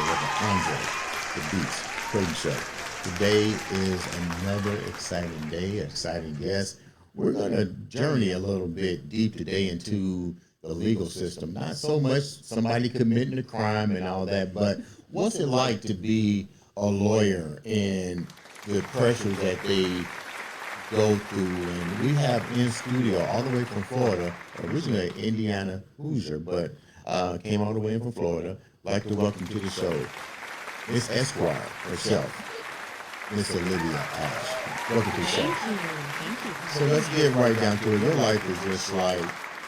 with the Andre The Beast Crayton Show. Today is another exciting day, exciting guest. We're going to journey a little bit deep today into the legal system. Not so much somebody committing a crime and all that, but what's it like to be a lawyer and the pressures that they go through? And we have in studio all the way from Florida, originally an Indiana Hoosier, but came all the way in from Florida. Like to welcome to the show Miss Esquire herself, Miss Olivia Ash. Welcome to the show. Thank you. So let's get right down to it. Your life is just like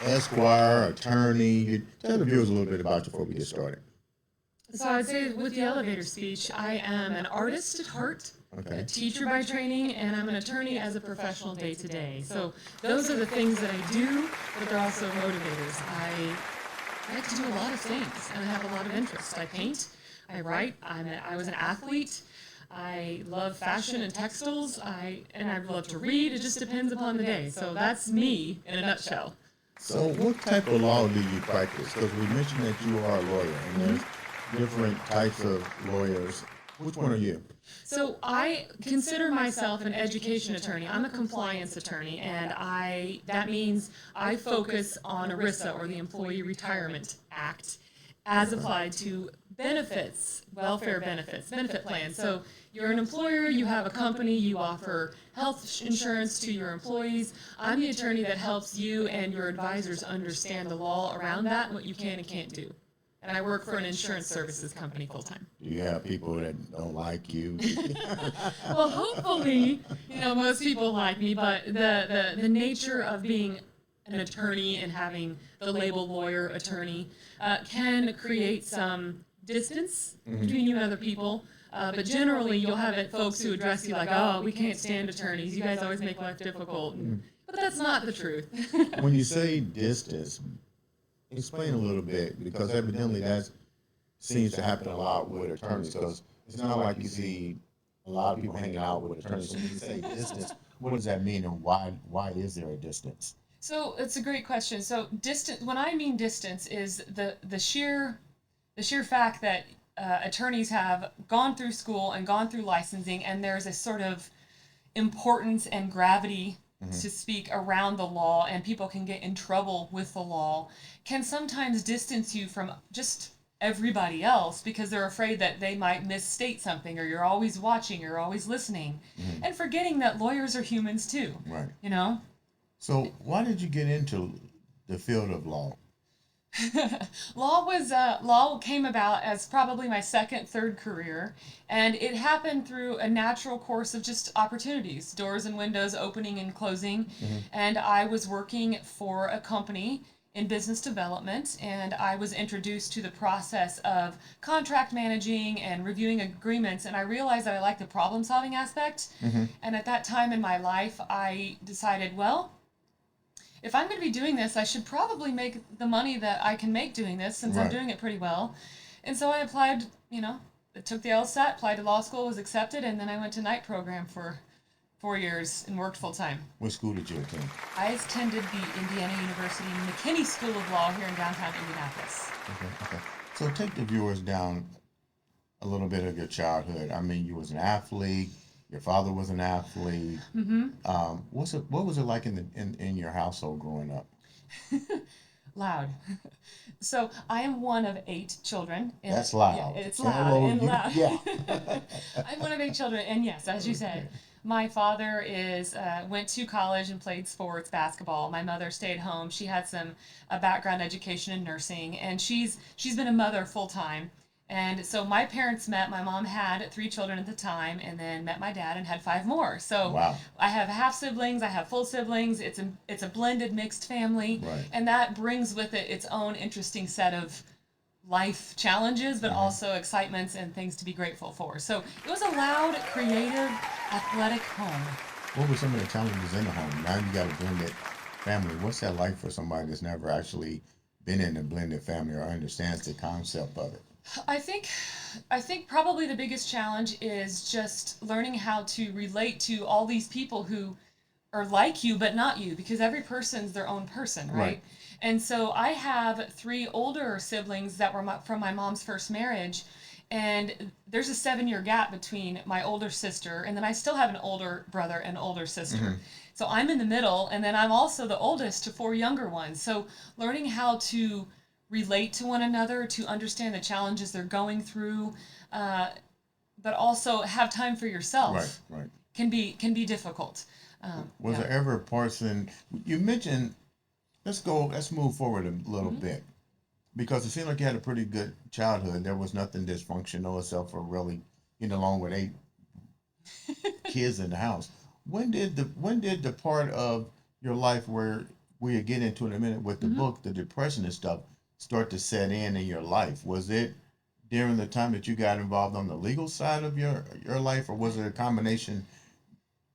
Esquire, attorney. Tell the viewers a little bit about you before we get started. So I'd say with the elevator speech, I am an artist at heart, a teacher by training, and I'm an attorney as a professional day to day. So those are the things that I do, but they're also motivators. I like to do a lot of things, and I have a lot of interests. I paint, I write, I was an athlete, I love fashion and textiles, and I love to read. It just depends upon the day. So that's me in a nutshell. So what type of law do you practice? Because we mentioned that you are a lawyer, and there's different types of lawyers. Which one are you? So I consider myself an education attorney. I'm a compliance attorney, and that means I focus on ERISA, or the Employee Retirement Act, as applied to benefits, welfare benefits, benefit plans. So you're an employer, you have a company, you offer health insurance to your employees. I'm the attorney that helps you and your advisors understand the law around that and what you can and can't do. And I work for an insurance services company full time. Do you have people that don't like you? Well, hopefully, most people like me, but the nature of being an attorney and having the label lawyer attorney can create some distance between you and other people. But generally, you'll have folks who address you like, oh, we can't stand attorneys. You guys always make life difficult. But that's not the truth. When you say distance, explain a little bit, because evidently that seems to happen a lot with attorneys, because it's not like you see a lot of people hanging out with attorneys. So when you say distance, what does that mean, and why is there a distance? So it's a great question. So distance, when I mean distance, is the sheer fact that attorneys have gone through school and gone through licensing, and there's a sort of importance and gravity to speak around the law, and people can get in trouble with the law, can sometimes distance you from just everybody else because they're afraid that they might misstate something, or you're always watching, you're always listening, and forgetting that lawyers are humans too. Right. So why did you get into the field of law? Law came about as probably my third career, and it happened through a natural course of just opportunities, doors and windows opening and closing. And I was working for a company in business development, and I was introduced to the process of contract managing and reviewing agreements, and I realized that I liked the problem solving aspect. And at that time in my life, I decided, well, if I'm going to be doing this, I should probably make the money that I can make doing this, since I'm doing it pretty well. And so I applied, took the LSAT, applied to law school, was accepted, and then I went to night program for 4 years and worked full time. What school did you attend? I attended the Indiana University McKinney School of Law here in downtown Indianapolis. Okay. So take the viewers down a little bit of your childhood. I mean, you was an athlete. Your father was an athlete. What was it like in your household growing up? Loud. So I am one of 8 children. That's loud. Yeah, it's loud and loud. Yeah. I'm one of 8 children, and yes, as you said, my father went to college and played sports, basketball. My mother stayed home. She had some background education in nursing, and she's been a mother full time. And so my parents met. My mom had 3 children at the time, and then met my dad and had 5 more. So wow. I have half siblings. I have full siblings. It's a blended, mixed family, and that brings with it its own interesting set of life challenges, but also excitements and things to be grateful for. So it was a loud, creative, athletic home. What were some of the challenges in the home? Now you got a blended family. What's that like for somebody that's never actually been in a blended family or understands the concept of it? I think probably the biggest challenge is just learning how to relate to all these people who are like you but not you, because every person's their own person, right? And so I have 3 older siblings that were from my mom's first marriage, And there's a 7-year gap between my older sister, and then I still have an older brother and older sister. So I'm in the middle, and then I'm also the oldest to 4 younger ones. So learning how to relate to one another, to understand the challenges they're going through, but also have time for yourself, Right. can be difficult. Was there ever a person you mentioned? Let's move forward a little bit, because it seemed like you had a pretty good childhood. There was nothing dysfunctional except for really getting along with 8 kids in the house. When did the part of your life where we'll get into in a minute with the book, the depression and stuff, start to set in your life? Was it during the time that you got involved on the legal side of your life, or was it a combination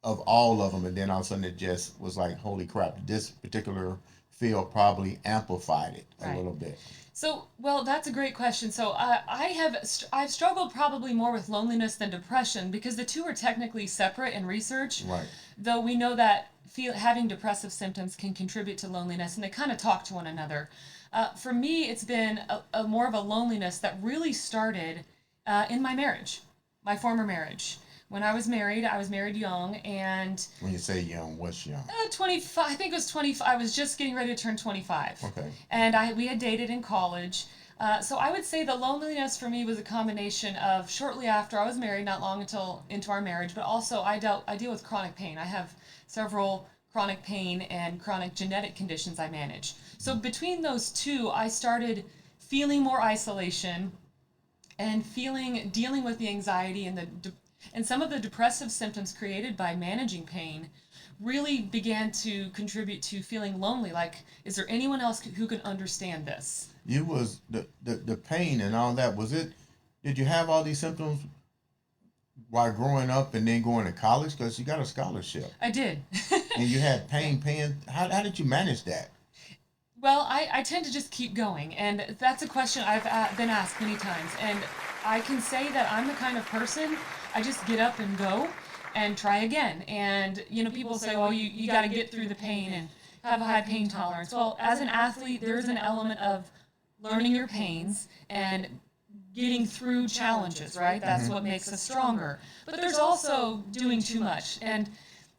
of all of them, and then all of a sudden it just was like, holy crap, this particular field probably amplified it a little bit? So, well, that's a great question. So, I've struggled probably more with loneliness than depression, because the two are technically separate in research. Right. Though we know that having depressive symptoms can contribute to loneliness, and they kind of talk to one another. For me, it's been a more of a loneliness that really started in my marriage, my former marriage. When I was married young, and When you say young, what's young? 25. I think it was 25. I was just getting ready to turn 25. Okay. And we had dated in college. So I would say the loneliness for me was a combination of shortly after I was married, not long until into our marriage, but also I deal with chronic pain. I have several chronic pain and chronic genetic conditions I manage. So between those two, I started feeling more isolation and dealing with the anxiety and some of the depressive symptoms created by managing pain really began to contribute to feeling lonely. Like, is there anyone else who can understand this? You was the pain and all that. Did you have all these symptoms while growing up and then going to college? Because you got a scholarship. I did. And you had pain. How did you manage that? Well, I tend to just keep going, and that's a question I've been asked many times, and I can say that I'm the kind of person, I just get up and go and try again. And people say, well, you got to get through the pain and have a high pain tolerance. Well, as an athlete, there's an element of learning your pains and getting through challenges, right? That's what makes us stronger. But there's also doing too much. And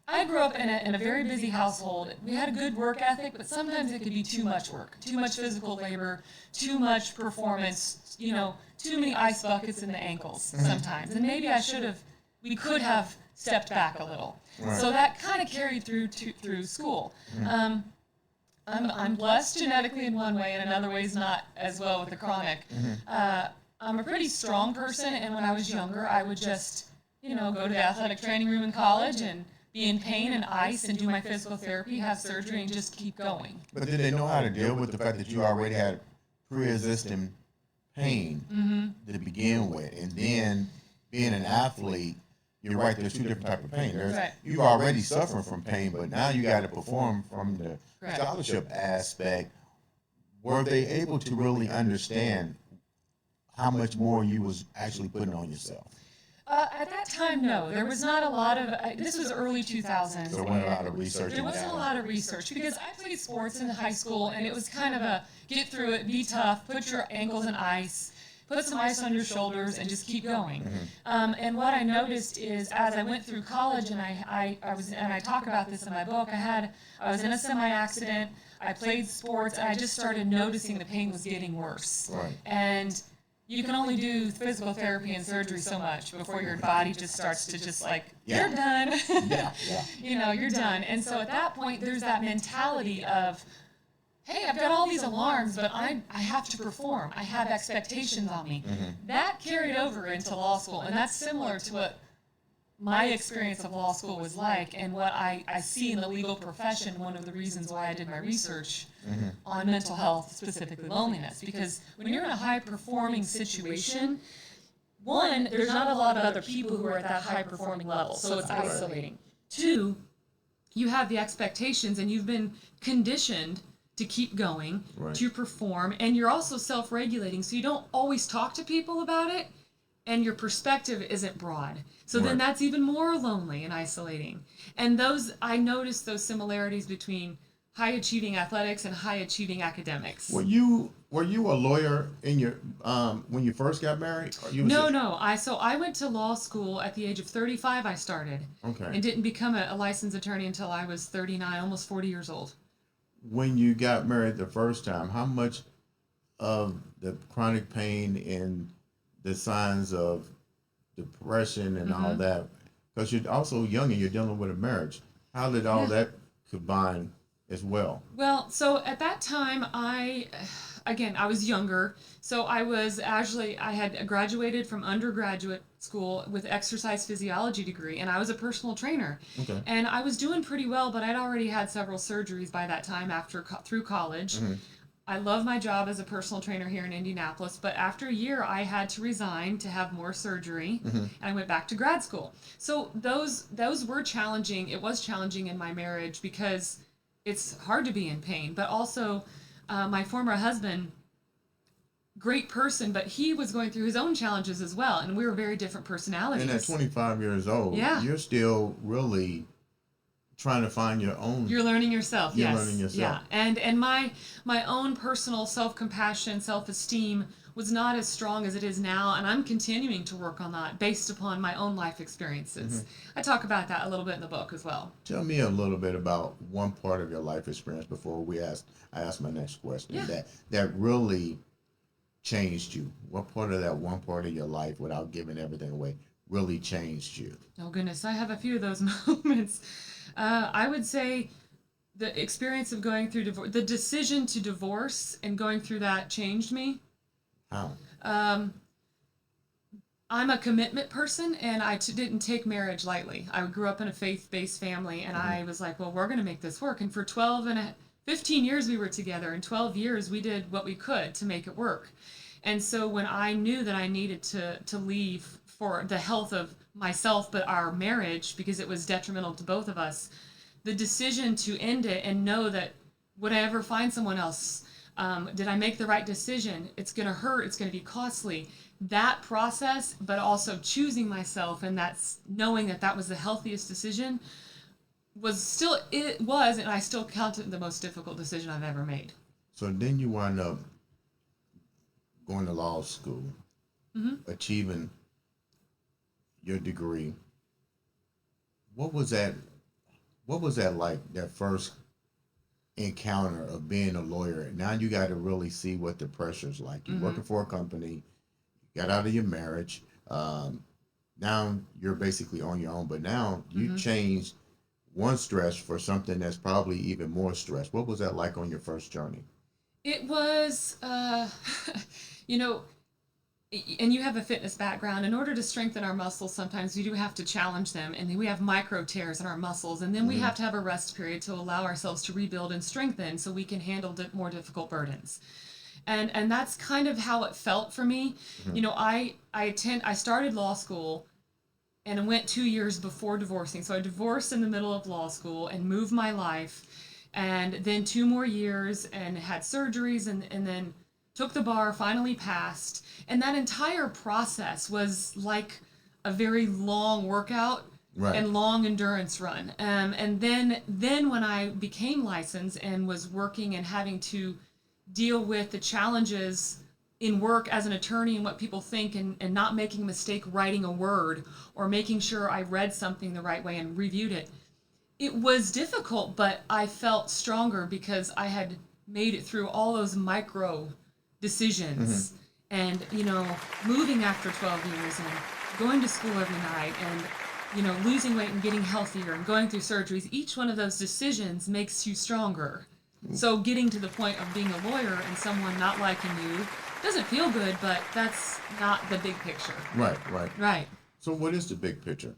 I grew up in a very busy household. We had a good work ethic, but sometimes it could be too much work, too much physical labor, too much performance, too many ice buckets in the ankles sometimes. And maybe we could have stepped back a little. Right. So that kind of carried through school. I'm blessed genetically in one way, and in other ways not as well with the chronic. I'm a pretty strong person, and when I was younger, I would just, go to the athletic training room in college and be in pain and ice and do my physical therapy, have surgery, and just keep going. But did they know how to deal with the fact that you already had pre-existing pain to begin with, and then being an athlete? You're right, there's 2 different types of pain. You're already suffering from pain, but now you got to perform from the scholarship aspect. Were they able to really understand how much more you was actually putting on yourself? At that time, no. There was not a lot of, this was early 2000s. There wasn't a lot of research. There wasn't a lot of research, because I played sports in high school, and it was kind of a get through it, be tough, put your ankles in ice, put some ice on your shoulders, and just keep going. And what I noticed is, as I went through college, and I talk about this in my book, I was in a semi-accident, I played sports, and I just started noticing the pain was getting worse. Right. And you can only do physical therapy and surgery so much before your body just starts to you're done. You're done. And so at that point, there's that mentality of, hey, I've got all these alarms, but I have to perform. I have expectations on me. That carried over into law school, and that's similar to what my experience of law school was like, and what I see in the legal profession. One of the reasons why I did my research on mental health, specifically loneliness, because when you're in a high-performing situation, one, there's not a lot of other people who are at that high-performing level, so it's isolating. 2, you have the expectations, and you've been conditioned to keep going, to perform, and you're also self-regulating, so you don't always talk to people about it, and your perspective isn't broad. So then that's even more lonely and isolating. And I noticed those similarities between high-achieving athletics and high-achieving academics. Were you were you a lawyer in your when you first got married? Or you was No. I went to law school at the age of 35. I started, okay. and didn't become a licensed attorney until I was 39, almost 40 years old. When you got married the first time, how much of the chronic pain and the signs of depression and all Mm-hmm. that, because you're also young and you're dealing with a marriage, how did all Yeah. that combine as well? Well, so at that time, I was younger. So I had graduated from undergraduate school with exercise physiology degree, and I was a personal trainer. Okay. And I was doing pretty well, but I'd already had several surgeries by that time through college. Hmm. I love my job as a personal trainer here in Indianapolis, but after a year, I had to resign to have more surgery, Hmm. and I went back to grad school. So those were challenging. It was challenging in my marriage because it's hard to be in pain, but also my former husband, great person, but he was going through his own challenges as well, and we were very different personalities. And at 25 years old, Yeah. you're still really trying to find your own. You're learning yourself. You're Yes. learning yourself. Yeah. And my own personal self-compassion, self-esteem was not as strong as it is now, and I'm continuing to work on that based upon my own life experiences. I talk about that a little bit in the book as well. Tell me a little bit about one part of your life experience before I ask my next question. Yeah. That really changed you. What part of that one part of your life, without giving everything away, really changed you? Oh goodness, I have a few of those moments. I would say the experience of going through divorce, the decision to divorce and going through that changed me. How? Um, I'm a commitment person, and didn't take marriage lightly. I grew up in a faith-based family, and I was like, well, we're going to make this work. And for 15 years we were together. In 12 years, we did what we could to make it work. And so when I knew that I needed to leave for the health of myself, but our marriage, because it was detrimental to both of us, the decision to end it and know that would I ever find someone else? Did I make the right decision? It's going to hurt. It's going to be costly. That process, but also choosing myself, and that's knowing that that was the healthiest decision, and I still count it the most difficult decision I've ever made. So then you wind up going to law school, achieving your degree. What was that? What was that like? That first encounter of being a lawyer. Now you got to really see what the pressure's like. You're working for a company. You got out of your marriage. Now you're basically on your own. But now you changed one stress for something that's probably even more stress. What was that like on your first journey? It was, you know, and you have a fitness background. In order to strengthen our muscles, sometimes we do have to challenge them, and then we have micro tears in our muscles, and then we have to have a rest period to allow ourselves to rebuild and strengthen so we can handle more difficult burdens. And that's kind of how it felt for me. You know, I started law school and went 2 years before divorcing. So I divorced in the middle of law school and moved my life, and then 2 more years and had surgeries, and then took the bar, finally passed. And that entire process was like a very long workout and long endurance run. And then when I became licensed and was working and having to deal with the challenges in work as an attorney and what people think, and not making a mistake writing a word or making sure I read something the right way and reviewed it, it was difficult, but I felt stronger because I had made it through all those micro decisions. And, you know, moving after 12 years and going to school every night and, you know, losing weight and getting healthier and going through surgeries, each one of those decisions makes you stronger. So getting to the point of being a lawyer and someone not liking you doesn't feel good, but that's not the big picture. Right. So what is the big picture?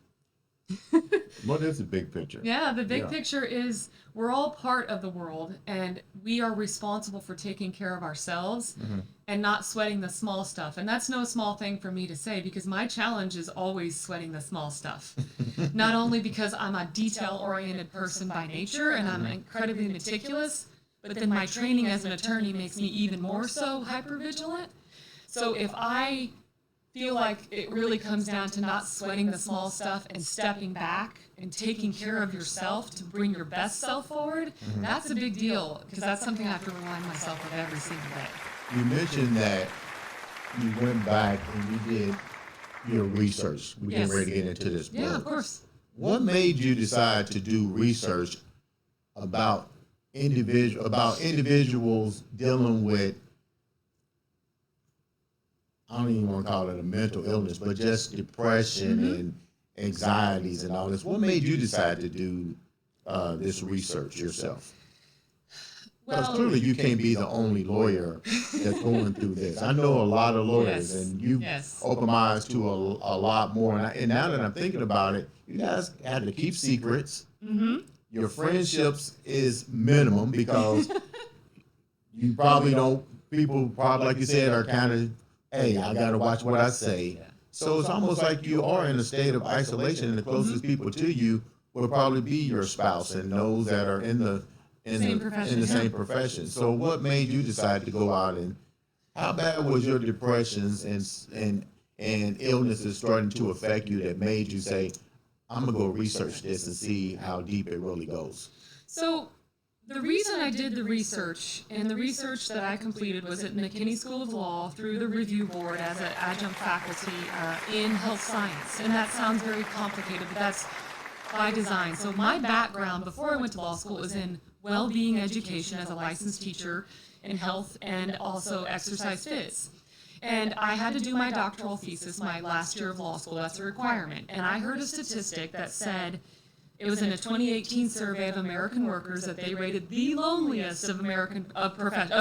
What is the big picture? Yeah, the big picture is we're all part of the world, and we are responsible for taking care of ourselves and not sweating the small stuff. And that's no small thing for me to say, because my challenge is always sweating the small stuff. Not only because I'm a detail-oriented person by nature and I'm incredibly meticulous, but then my training as an attorney makes me even more so hypervigilant. So if I feel like it really comes down to not sweating the small stuff and stepping back and taking care of yourself to bring your best self forward, that's a big deal, because that's something I have to remind myself of every single day. you mentioned that you went back and you did your research. We're getting ready to get into this book. Yeah, of course. What made you decide to do research about individuals dealing with, I don't even want to call it a mental illness, but just depression and anxieties and all this? What made you decide to do this research yourself? Because clearly you can't be the only lawyer that's going through this. I know a lot of lawyers, and you open my eyes to a lot more. And now that I'm thinking about it, you guys had to keep secrets. Your friendships is minimum because you probably don't, people probably, like you said, are kind of, hey, I got to watch what I say. So it's almost like you are in a state of isolation, and the closest people to you will probably be your spouse and those that are in the same profession. So what made you decide to go out, and how bad was your depressions and illnesses starting to affect you that made you say, I'm gonna go research this and see how deep it really goes? So the reason I did the research, and the research that I completed, was at McKinney School of Law through the review board as an adjunct faculty in health science. And that sounds very complicated, but that's by design. So my background before I went to law school was in well-being education as a licensed teacher in health and also exercise phys. And I had to do my doctoral thesis my last year of law school. That's a requirement. And I heard a statistic that said, it was in a 2018 survey of American workers, that they rated the loneliest of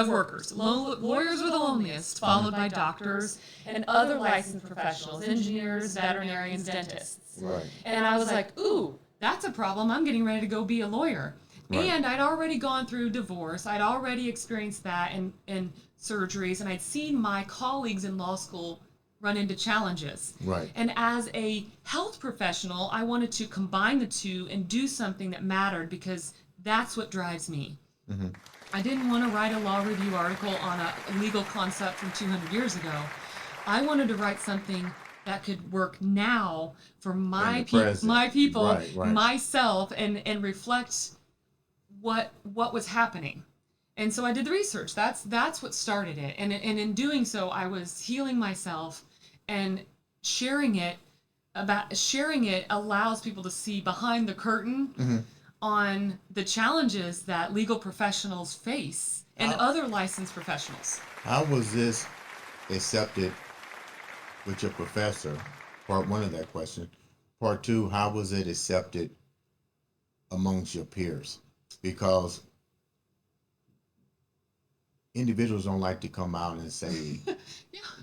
workers. Lawyers were the loneliest, followed by doctors and other licensed professionals, engineers, veterinarians, dentists. Right. And I was like, ooh, that's a problem. I'm getting ready to go be a lawyer. Right. And I'd already gone through divorce. I'd already experienced that and surgeries, and I'd seen my colleagues in law school run into challenges. Right. And as a health professional, I wanted to combine the two and do something that mattered, because that's what drives me. I didn't want to write a law review article on a legal concept from 200 years ago. I wanted to write something that could work now for my people, myself, and reflect what was happening. And so I did the research. That's what started it. And in doing so, I was healing myself, and sharing it allows people to see behind the curtain on the challenges that legal professionals face and other licensed professionals. How was this accepted with your professor? Part one of that question. Part two, how was it accepted amongst your peers? Because individuals don't like to come out and say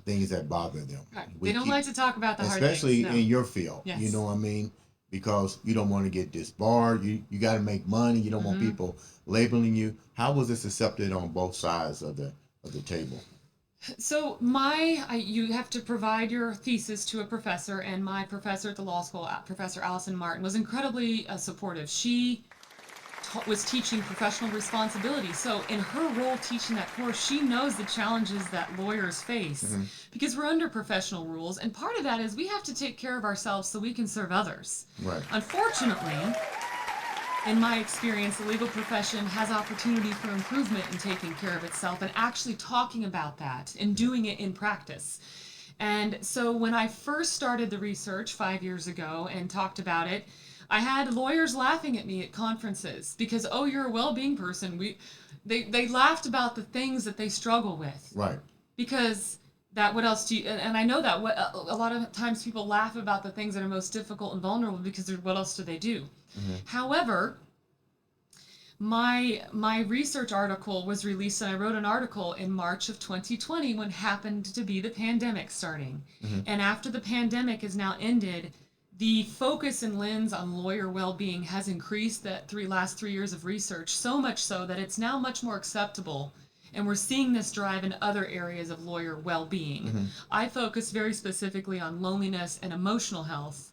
things that bother them. Right. They don't like to talk about the hard things. Especially in your field. Yes. You know what I mean? Because you don't want to get disbarred. You got to make money. You don't want people labeling you. How was this accepted on both sides of the table? So you have to provide your thesis to a professor, and my professor at the law school, Professor Allison Martin, was incredibly supportive. She was teaching professional responsibility. So in her role teaching that course, she knows the challenges that lawyers face because we're under professional rules. And part of that is we have to take care of ourselves so we can serve others. Right. Unfortunately, in my experience, the legal profession has opportunity for improvement in taking care of itself and actually talking about that and doing it in practice. And so when I first started the research 5 years ago and talked about it, I had lawyers laughing at me at conferences because, oh, you're a well-being person. They laughed about the things that they struggle with. Right. Because what else do you, and I know that a lot of times people laugh about the things that are most difficult and vulnerable because what else do they do? However, my research article was released, and I wrote an article in March of 2020 when happened to be the pandemic starting. And after the pandemic is now ended, the focus and lens on lawyer well-being has increased the last 3 years of research, so much so that it's now much more acceptable. And we're seeing this drive in other areas of lawyer well-being. I focus very specifically on loneliness and emotional health.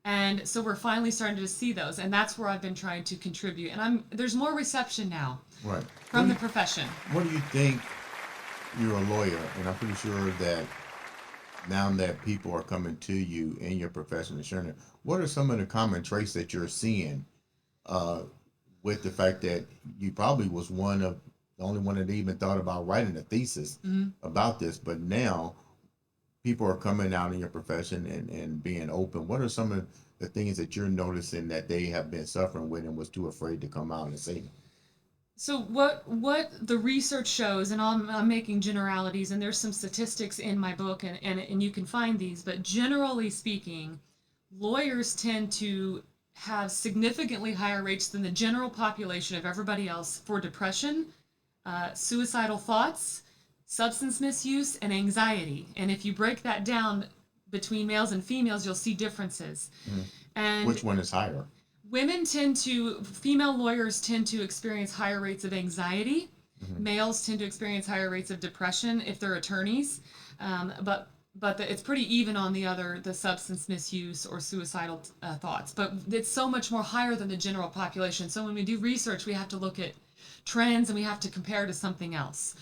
And so we're finally starting to see those. And that's where I've been trying to contribute. And there's more reception now from the profession. What do you think? You're a lawyer, and I'm pretty sure that now that people are coming to you in your profession and sharing it, what are some of the common traits that you're seeing with the fact that you probably was one of the only one that even thought about writing a thesis about this. But now people are coming out in your profession and being open. What are some of the things that you're noticing that they have been suffering with and was too afraid to come out and say? So what the research shows, and I'm making generalities, and there's some statistics in my book, and you can find these, but generally speaking, lawyers tend to have significantly higher rates than the general population of everybody else for depression, suicidal thoughts, substance misuse, and anxiety. And if you break that down between males and females, you'll see differences. And Which one is higher? female lawyers tend to experience higher rates of anxiety. Males tend to experience higher rates of depression if they're attorneys. It's pretty even on the substance misuse or suicidal thoughts. But it's so much more higher than the general population. So when we do research, we have to look at trends and we have to compare to something else.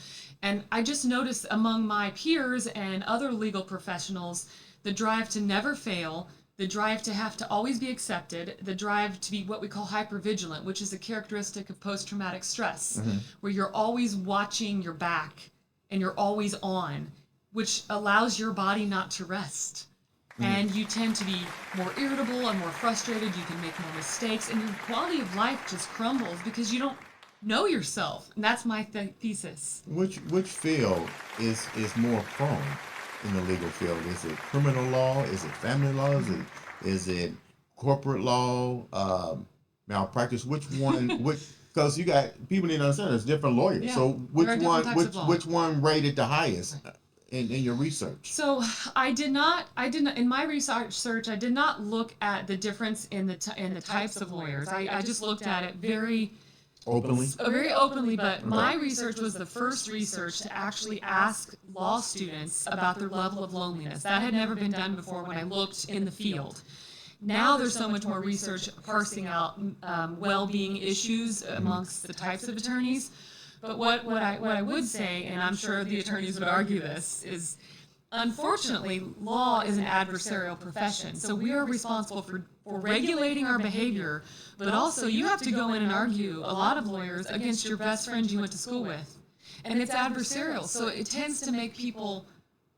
And I just noticed among my peers and other legal professionals, the drive to never fail, the drive to have to always be accepted, the drive to be what we call hypervigilant, which is a characteristic of post-traumatic stress, where you're always watching your back and you're always on, which allows your body not to rest. And you tend to be more irritable and more frustrated, you can make more mistakes, and your quality of life just crumbles because you don't know yourself. And that's my thesis. Which field is more prone in the legal field? Is it criminal law? Is it family law? Is it corporate law? Malpractice? Which one? Because you got people need to understand there's different lawyers. Yeah, So which one rated the highest in your research? So I did not in my research I did not look at the difference in the types of lawyers. I just looked at it very openly, but my research was the first research to actually ask law students about their level of loneliness. That had never been done before when I looked in the field. Now there's so much more research parsing out well-being issues amongst the types of attorneys. But what I would say, and I'm sure the attorneys would argue this, is unfortunately, law is an adversarial profession. So we are responsible for regulating our behavior, but also you have to go in and argue, a lot of lawyers, against your best friend you went to school with. And it's adversarial. So it tends to make people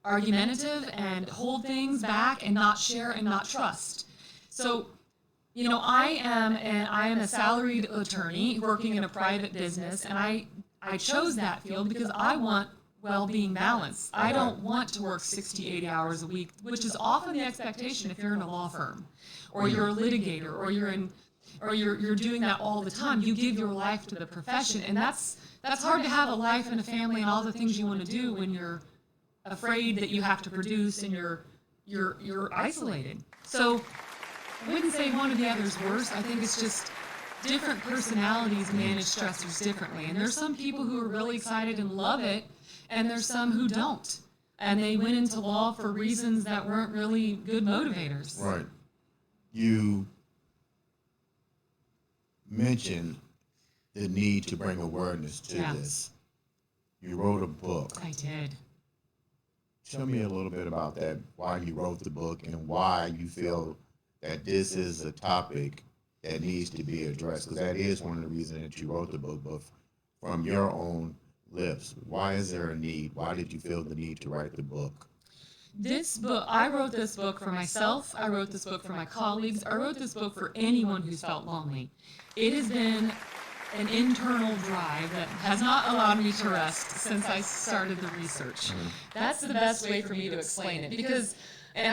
argumentative and hold things back and not share and not trust. So, you know, I am a salaried attorney working in a private business, and I chose that field because I want well-being balance. I don't want to work 60, 80 hours a week, which is often the expectation if you're in a law firm, or you're a litigator, or you're doing that all the time. You give your life to the profession, and that's hard to have a life and a family and all the things you want to do when you're afraid that you have to produce and you're isolated. So I wouldn't say one or the other is worse. I think it's just different personalities manage stressors differently. And there's some people who are really excited and love it, and there's some who don't. And they went into law for reasons that weren't really good motivators. Right. You mentioned the need to bring awareness to this. You wrote a book. I did. Tell me a little bit about that, why you wrote the book and why you feel that this is a topic that needs to be addressed, because that is one of the reasons that you wrote the book, but from your own lips, why is there a need? Why did you feel the need to write the book? This book, I wrote this book for myself, I wrote this book for my colleagues, I wrote this book for anyone who's felt lonely. It has been an internal drive that has not allowed me to rest since I started the research. That's the best way for me to explain it, because and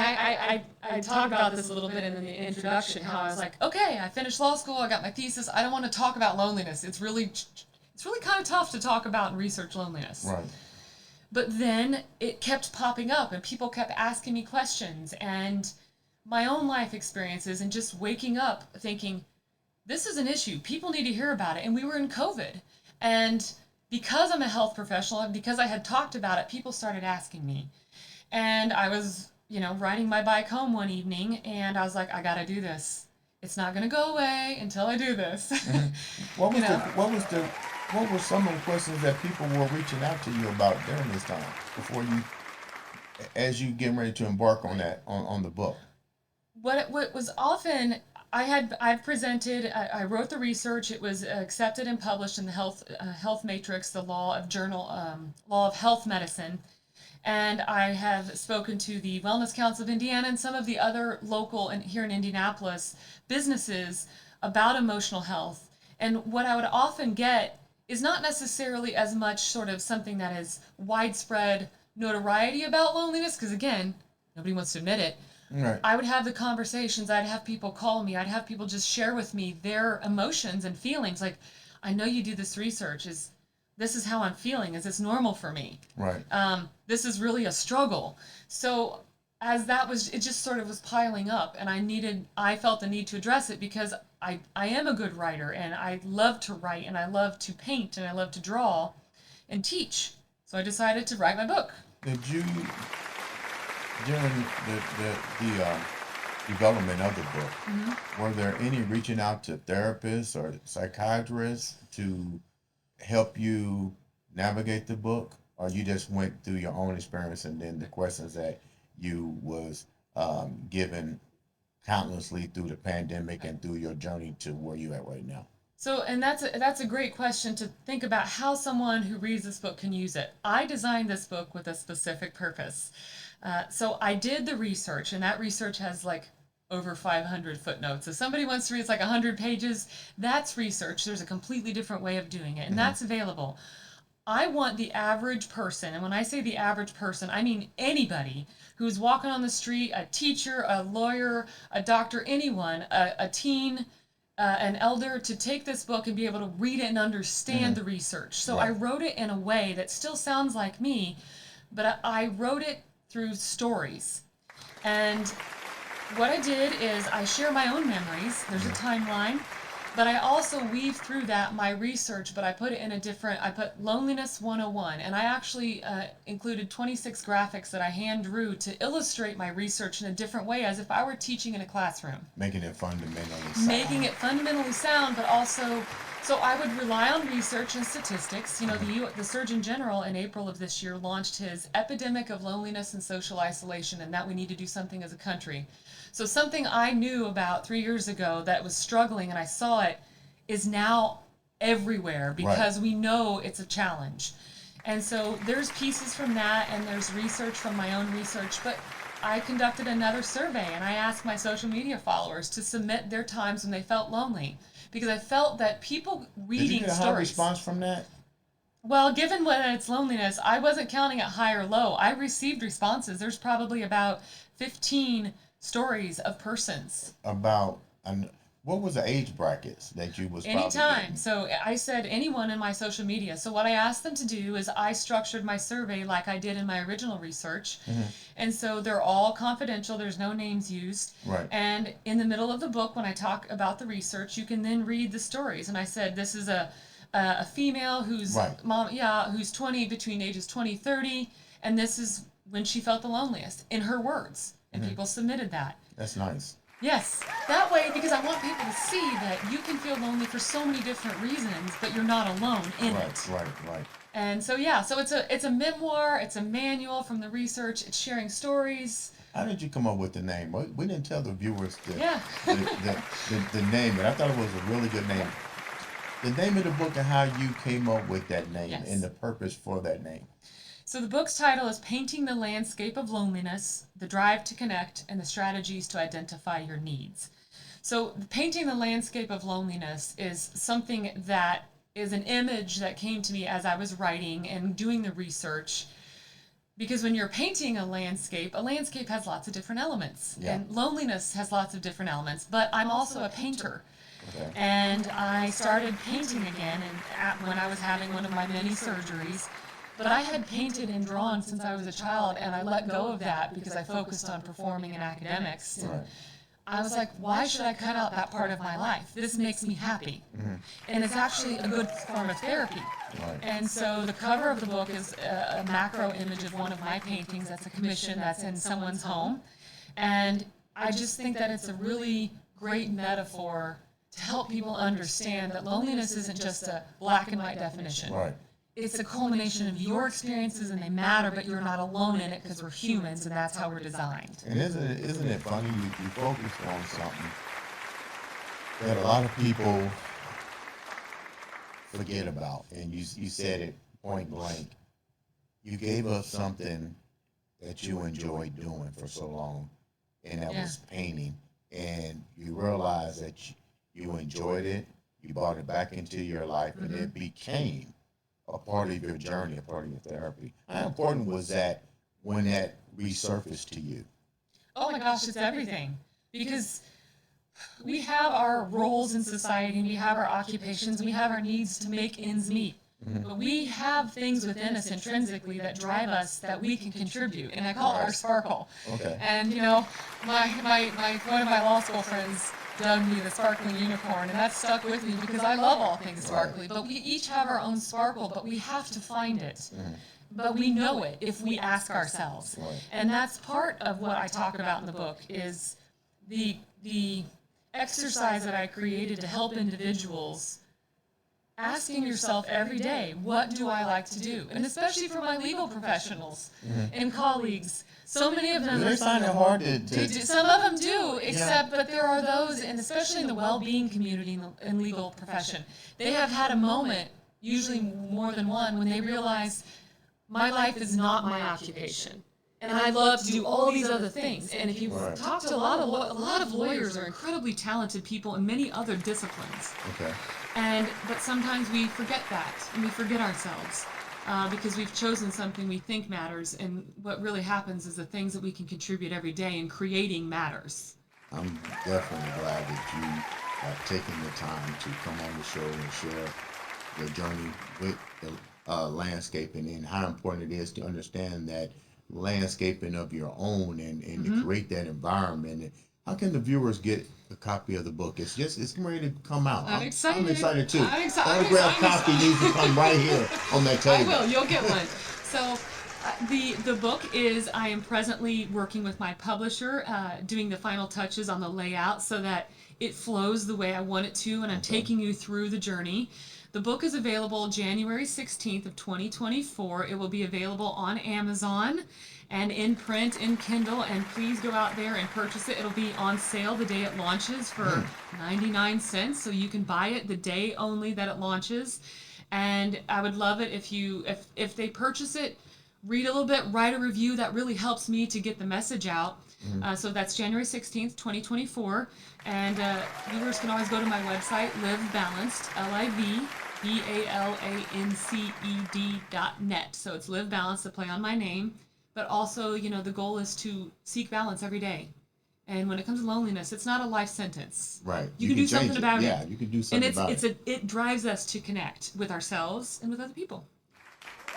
I talk about this a little bit in the introduction, how I was like, okay, I finished law school, I got my thesis, I don't want to talk about loneliness. It's really kind of tough to talk about and research loneliness. Right. But then it kept popping up and people kept asking me questions, and my own life experiences, and just waking up thinking, this is an issue, people need to hear about it. And we were in COVID, and because I'm a health professional and because I had talked about it, people started asking me. And I was, riding my bike home one evening, and I was like, I gotta do this. It's not gonna go away until I do this. What were some of the questions that people were reaching out to you about during this time, as you getting ready to embark on that, on the book? What was often, I've presented. I wrote the research. It was accepted and published in the Health Matrix, the Law of Health Medicine, and I have spoken to the Wellness Council of Indiana and some of the other local and here in Indianapolis businesses about emotional health. And what I would often get is not necessarily as much sort of something that is widespread notoriety about loneliness, because again, nobody wants to admit it. Right. I would have the conversations. I'd have people call me. I'd have people just share with me their emotions and feelings. Like, I know you do this research. This is how I'm feeling? Is this normal for me? Right. This is really a struggle. So as it just sort of was piling up, and I felt the need to address it because I am a good writer, and I love to write, and I love to paint, and I love to draw and teach. So I decided to write my book. Did you, during the development of the book, were there any reaching out to therapists or psychiatrists to help you navigate the book, or you just went through your own experience and then the questions that you was given countlessly through the pandemic and through your journey to where you at right now? So, and that's a great question to think about how someone who reads this book can use it. I designed this book with a specific purpose. So I did the research, and that research has like over 500 footnotes. If somebody wants to read, it's like 100 pages. That's research. There's a completely different way of doing it, and that's available. I want the average person, and when I say the average person, I mean anybody who's walking on the street, a teacher, a lawyer, a doctor, anyone, a teen, an elder, to take this book and be able to read it and understand the research. So I wrote it in a way that still sounds like me, but I wrote it through stories. And what I did is I share my own memories. There's a timeline, but I also weave through that my research, but I put it in I put Loneliness 101, and I actually included 26 graphics that I hand drew to illustrate my research in a different way, as if I were teaching in a classroom. Making it fundamentally sound. Making it fundamentally sound, but also, so I would rely on research and statistics. You know, the Surgeon General in April of this year launched his epidemic of loneliness and social isolation, and that we need to do something as a country. So something I knew about 3 years ago that was struggling, and I saw it, is now everywhere because we know it's a challenge. And so there's pieces from that, and there's research from my own research, but I conducted another survey, and I asked my social media followers to submit their times when they felt lonely, because I felt that people reading Did you get a high response from that? Well, given what it's loneliness, I wasn't counting it high or low. I received responses. There's probably about 15 stories of persons. About, what was the age brackets that you was probably Anytime. getting? So I said anyone in my social media. So what I asked them to do is I structured my survey like I did in my original research. And so they're all confidential. There's no names used. Right. And in the middle of the book, when I talk about the research, you can then read the stories. And I said, this is a female who's who's 20, between ages 20, 30. And this is when she felt the loneliest, in her words. And people submitted that. That's nice. Yes, that way, because I want people to see that you can feel lonely for so many different reasons, but you're not alone in it. Right. And so so it's a memoir, it's a manual from the research, it's sharing stories. How did you come up with the name? We didn't tell the viewers the name, but I thought it was a really good name. The name of the book and how you came up with that name and the purpose for that name. So the book's title is Painting the Landscape of Loneliness, the Drive to Connect, and the Strategies to Identify Your Needs. So painting the landscape of loneliness is something that is an image that came to me as I was writing and doing the research. Because when you're painting a landscape has lots of different elements. And loneliness has lots of different elements, but I'm also a painter. Okay. And I started painting again when I was having one of my many surgeries. But I had painted and drawn since I was a child, and I let go of that because I focused on performing in academics. And I was like, why should I cut out that part of my life? This makes me happy. And it's actually a good form of therapy. And so the cover of the book is a macro image of one of my paintings. That's a commission that's in someone's home. And I just think that it's a really great metaphor to help people understand that loneliness isn't just a black and white definition. It's a culmination of your experiences, and they matter, but you're not alone in it because we're humans, and that's how we're designed. And isn't it funny, you focused on something that a lot of people forget about, and you said it point blank. You gave up something that you enjoyed doing for so long, and that Yeah. was painting, and you realized that you enjoyed it, you brought it back into your life, and it became a part of your journey, a part of your therapy. How important was that when that resurfaced to you? Oh my gosh, it's everything. Because we have our roles in society, we have our occupations, we have our needs to make ends meet. But we have things within us intrinsically that drive us that we can contribute, and I call it our sparkle. Okay. And you know, one of my law school friends dubbed me the sparkling unicorn, and that stuck with me because I love all things sparkly. But we each have our own sparkle, but we have to find it. But we know it if we ask ourselves. Right. And that's part of what I talk about in the book is the exercise that I created to help individuals asking yourself every day, what do I like to do? And especially for my legal professionals and colleagues, so many of them They find it hard to do. Some of them do, but there are those, and especially in the well-being community and legal profession, they have had a moment, usually more than one, when they realize my life is not my occupation. And I love to do all these other things. And if you talk to a lot of lawyers are incredibly talented people in many other disciplines. Okay. But sometimes we forget that, and we forget ourselves because we've chosen something we think matters. And what really happens is the things that we can contribute every day in creating matters. I'm definitely glad that you have taken the time to come on the show and share your journey with the landscaping and how important it is to understand that landscaping of your own and to create that environment. How can the viewers get a copy of the book? It's ready to come out. I'm excited. I'm excited too. I'm excited. Autographed copy needs to come right here on that I table. will. You'll get one. So the book is, I am presently working with my publisher, doing the final touches on the layout so that it flows the way I want it to, and I'm taking you through the journey. The book is available January 16th of 2024. It will be available on Amazon and in print in Kindle, and please go out there and purchase it. It'll be on sale the day it launches for 99 cents, so you can buy it the day only that it launches. And I would love it if they purchase it, read a little bit, write a review. That really helps me to get the message out. So that's January 16th, 2024. And viewers can always go to my website, livebalanced, LIVBALANCED.net. So it's Live Balanced, to play on my name. But also, the goal is to seek balance every day. And when it comes to loneliness, it's not a life sentence. Right. You can do something change about it. Yeah, you can do something about it. It drives us to connect with ourselves and with other people.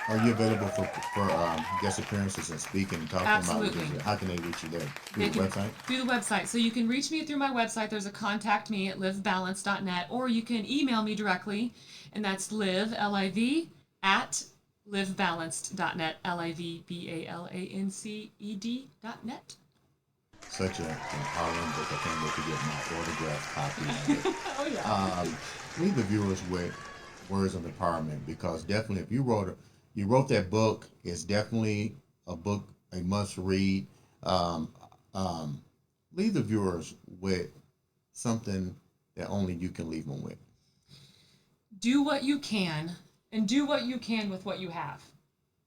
Are you available for guest appearances and speaking and talking Absolutely. about it? How can they reach you there? Through the website? Through the website. So you can reach me through my website. There's a contact me at livebalanced.net, or you can email me directly, and that's live, L-I-V, at livebalanced.net, LIVBALANCED.net. Such an empowering book. I can't wait to get my autographed copy of it. Oh, yeah. Leave the viewers with words of empowerment, because definitely if you wrote that book, it's definitely a book, a must read. Leave the viewers with something that only you can leave them with. Do what you can, and do what you can with what you have.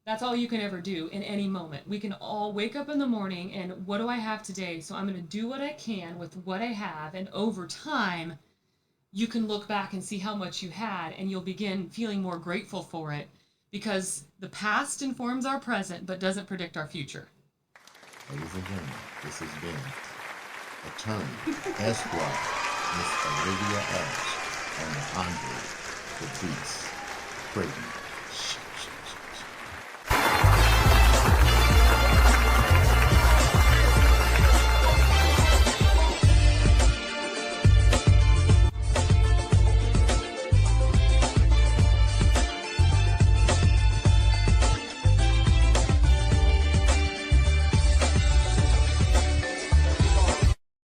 That's all you can ever do in any moment. We can all wake up in the morning and, what do I have today? So I'm going to do what I can with what I have, and over time, you can look back and see how much you had, and you'll begin feeling more grateful for it, because the past informs our present but doesn't predict our future. Ladies and gentlemen, this has been Attorney Esquire, Miss Olivia Ash, and the Andre The Beast Crayton.